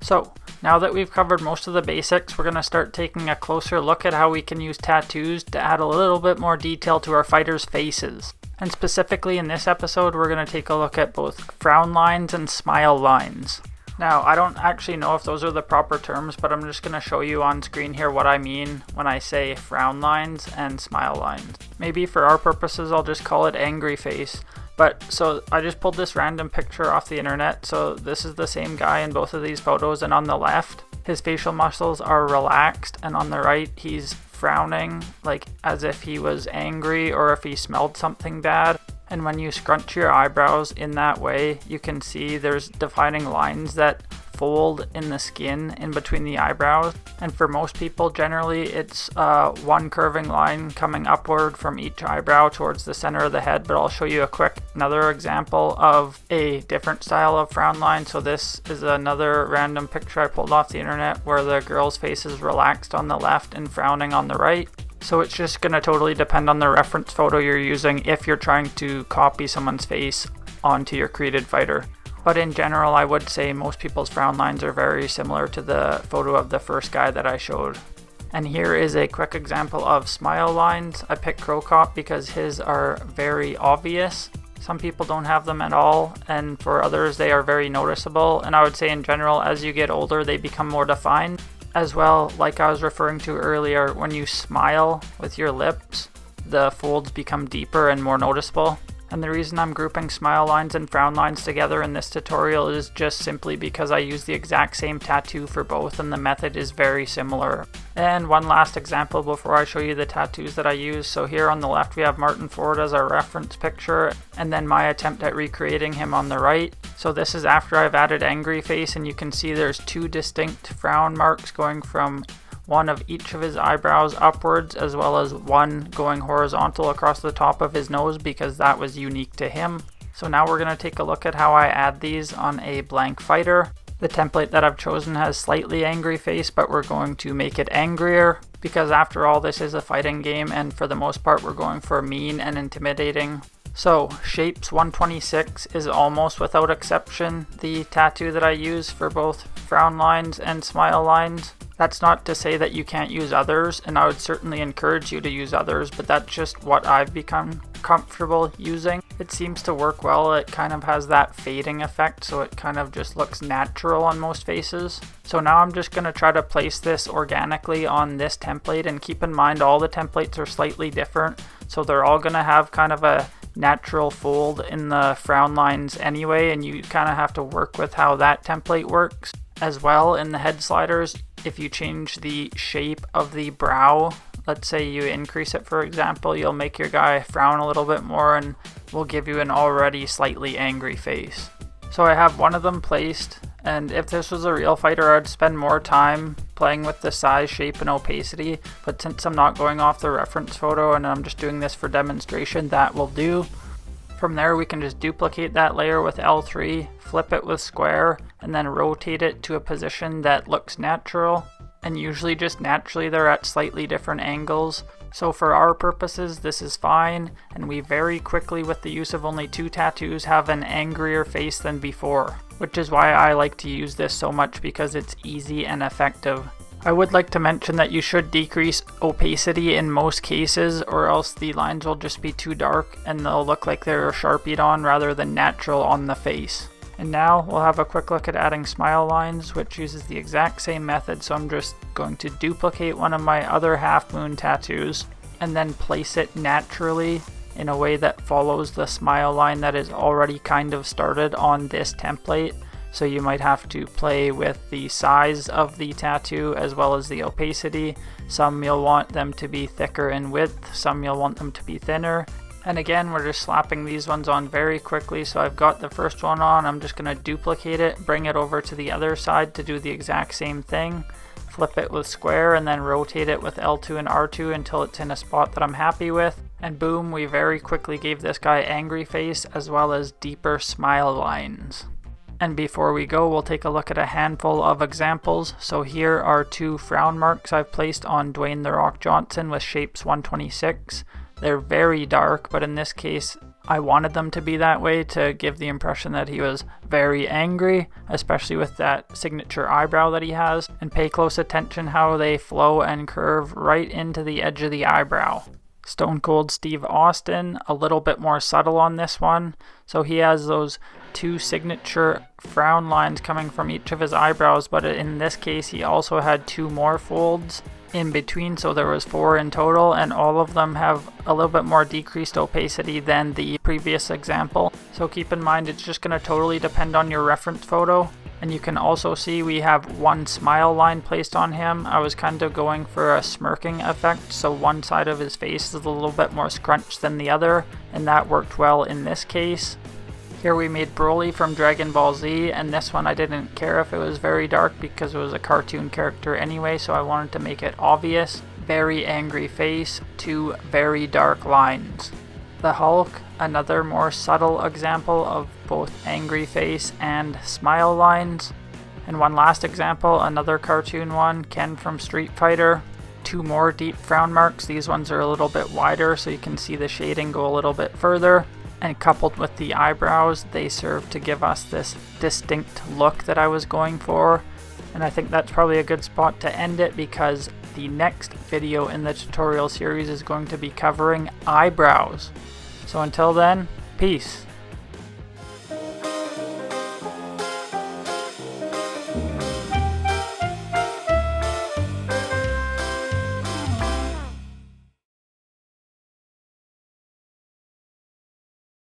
So, now that we've covered most of the basics, we're going to start taking a closer look at how we can use tattoos to add a little bit more detail to our fighters' faces. And specifically in this episode, we're going to take a look at both frown lines and smile lines. Now, I don't actually know if those are the proper terms, but I'm just going to show you on screen here what I mean when I say frown lines and smile lines. Maybe for our purposes, I'll just call it angry face. So I just pulled this random picture off the internet. So this is the same guy in both of these photos, and on the left, his facial muscles are relaxed, and on the right, he's frowning, like as if he was angry or if he smelled something bad. And when you scrunch your eyebrows in that way, you can see there's defining lines that fold in the skin in between the eyebrows. And for most people, generally it's one curving line coming upward from each eyebrow towards the center of the head. But I'll show you another example of a different style of frown line. So this is another random picture I pulled off the internet where the girl's face is relaxed on the left and frowning on the right. So it's just going to totally depend on the reference photo you're using if you're trying to copy someone's face onto your created fighter. But in general, I would say most people's frown lines are very similar to the photo of the first guy that I showed. And here is a quick example of smile lines. I picked Crow Cop because his are very obvious. Some people don't have them at all, and for others they are very noticeable. And I would say in general, as you get older, they become more defined. As well, like I was referring to earlier, when you smile with your lips, the folds become deeper and more noticeable. And the reason I'm grouping smile lines and frown lines together in this tutorial is just simply because I use the exact same tattoo for both and the method is very similar. And one last example before I show you the tattoos that I use. So here on the left we have Martin Ford as our reference picture, and then my attempt at recreating him on the right. So this is after I've added angry face, and you can see there's two distinct frown marks going from one of each of his eyebrows upwards, as well as one going horizontal across the top of his nose because that was unique to him. So now we're going to take a look at how I add these on a blank fighter. The template that I've chosen has slightly angry face, but we're going to make it angrier because after all, this is a fighting game, and for the most part we're going for mean and intimidating. So Shapes 126 is almost without exception the tattoo that I use for both frown lines and smile lines. That's not to say that you can't use others, and I would certainly encourage you to use others, but that's just what I've become comfortable using. It seems to work well. It kind of has that fading effect, so it kind of just looks natural on most faces. So now I'm just going to try to place this organically on this template, and keep in mind all the templates are slightly different, so they're all going to have kind of a natural fold in the frown lines anyway, and you kind of have to work with how that template works. As well, in the head sliders, if you change the shape of the brow, let's say you increase it for example, you'll make your guy frown a little bit more and will give you an already slightly angry face. So I have one of them placed, and if this was a real fighter I'd spend more time playing with the size, shape, and opacity, but since I'm not going off the reference photo and I'm just doing this for demonstration, that will do. From there we can just duplicate that layer with L3, flip it with square, and then rotate it to a position that looks natural. And usually just naturally they're at slightly different angles. So for our purposes this is fine, and we very quickly, with the use of only 2 tattoos, have an angrier face than before. Which is why I like to use this so much, because it's easy and effective. I would like to mention that you should decrease opacity in most cases, or else the lines will just be too dark and they'll look like they're sharpied on rather than natural on the face. And now we'll have a quick look at adding smile lines, which uses the exact same method. So I'm just going to duplicate one of my other half moon tattoos and then place it naturally in a way that follows the smile line that is already kind of started on this template. So you might have to play with the size of the tattoo as well as the opacity. Some you'll want them to be thicker in width, some you'll want them to be thinner. And again, we're just slapping these ones on very quickly. So I've got the first one on, I'm just going to duplicate it, bring it over to the other side to do the exact same thing. Flip it with square and then rotate it with L2 and R2 until it's in a spot that I'm happy with. And boom, we very quickly gave this guy angry face as well as deeper smile lines. And before we go, we'll take a look at a handful of examples. So here are 2 frown marks I've placed on Dwayne "The Rock" Johnson with Shapes 126. They're very dark, but in this case I wanted them to be that way to give the impression that he was very angry, especially with that signature eyebrow that he has. And pay close attention how they flow and curve right into the edge of the eyebrow. Stone Cold Steve Austin, a little bit more subtle on this one. So he has those 2 signature frown lines coming from each of his eyebrows, but in this case he also had 2 more folds in between, so there was 4 in total, and all of them have a little bit more decreased opacity than the previous example. So keep in mind, it's just going to totally depend on your reference photo. And you can also see we have 1 smile line placed on him. I was kind of going for a smirking effect, so one side of his face is a little bit more scrunched than the other, and that worked well in this case. Here we made Broly from Dragon Ball Z, and this one I didn't care if it was very dark because it was a cartoon character anyway, so I wanted to make it obvious. Very angry face, 2 very dark lines. The Hulk, another more subtle example of both angry face and smile lines. And one last example, another cartoon one, Ken from Street Fighter. 2 more deep frown marks. These ones are a little bit wider so you can see the shading go a little bit further. And coupled with the eyebrows, they serve to give us this distinct look that I was going for. And I think that's probably a good spot to end it because the next video in the tutorial series is going to be covering eyebrows. So until then, peace.